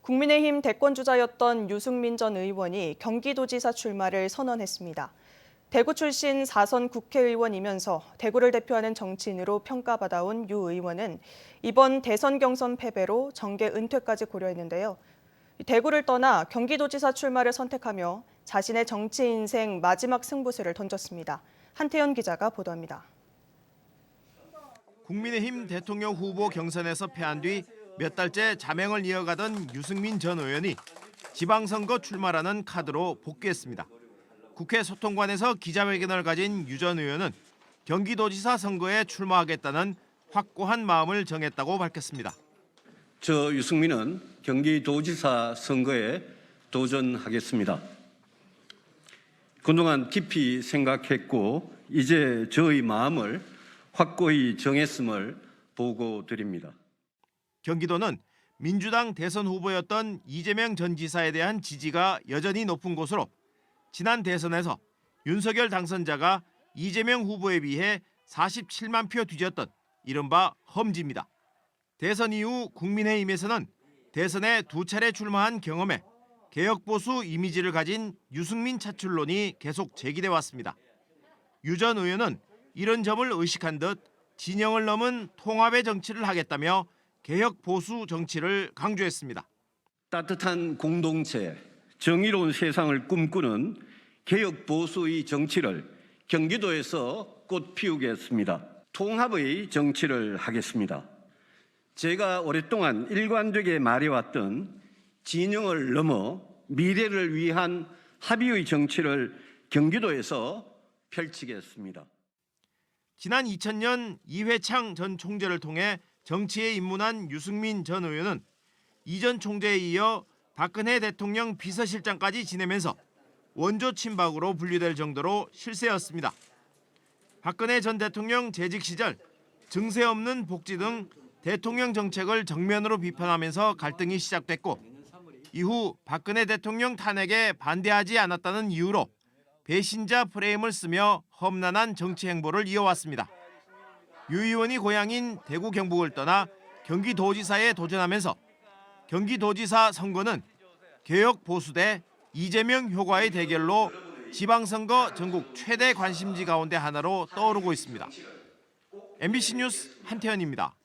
국민의힘 대권주자였던 유승민 전 의원이 경기도지사 출마를 선언했습니다. 대구 출신 4선 국회의원이면서 대구를 대표하는 정치인으로 평가받아온 유 의원은 이번 대선 경선 패배로 정계 은퇴까지 고려했는데요. 대구를 떠나 경기도지사 출마를 선택하며 자신의 정치 인생 마지막 승부수를 던졌습니다. 한태현 기자가 보도합니다. 국민의힘 대통령 후보 경선에서 패한 뒤 몇 달째 자맹을 이어가던 유승민 전 의원이 지방선거 출마라는 카드로 복귀했습니다. 국회 소통관에서 기자회견을 가진 유 전 의원은 경기도지사 선거에 출마하겠다는 확고한 마음을 정했다고 밝혔습니다. 저 유승민은 경기도지사 선거에 도전하겠습니다. 그동안 깊이 생각했고 이제 저의 마음을 확고히 정했음을 보고드립니다. 경기도는 민주당 대선 후보였던 이재명 전 지사에 대한 지지가 여전히 높은 곳으로 지난 대선에서 윤석열 당선자가 이재명 후보에 비해 47만 표 뒤졌던 이른바 험지입니다. 대선 이후 국민의힘에서는 대선에 2차례 출마한 경험에 개혁보수 이미지를 가진 유승민 차출론이 계속 제기돼 왔습니다. 유 전 의원은 이런 점을 의식한 듯 진영을 넘은 통합의 정치를 하겠다며 개혁보수 정치를 강조했습니다. 따뜻한 공동체, 정의로운 세상을 꿈꾸는 개혁보수의 정치를 경기도에서 꽃 피우겠습니다. 통합의 정치를 하겠습니다. 제가 오랫동안 일관되게 말해왔던 진영을 넘어 미래를 위한 합의의 정치를 경기도에서 펼치겠습니다. 지난 2000년 이회창 전 총재를 통해 정치에 입문한 유승민 전 의원은 이 전 총재에 이어 박근혜 대통령 비서실장까지 지내면서 원조 친박으로 분류될 정도로 실세였습니다. 박근혜 전 대통령 재직 시절 증세 없는 복지 등 대통령 정책을 정면으로 비판하면서 갈등이 시작됐고 이후 박근혜 대통령 탄핵에 반대하지 않았다는 이유로 배신자 프레임을 쓰며 험난한 정치 행보를 이어왔습니다. 유 의원이 고향인 대구 경북을 떠나 경기도지사에 도전하면서 경기도지사 선거는 개혁 보수 대 이재명 효과의 대결로 지방선거 전국 최대 관심지 가운데 하나로 떠오르고 있습니다. MBC 뉴스 한태현입니다.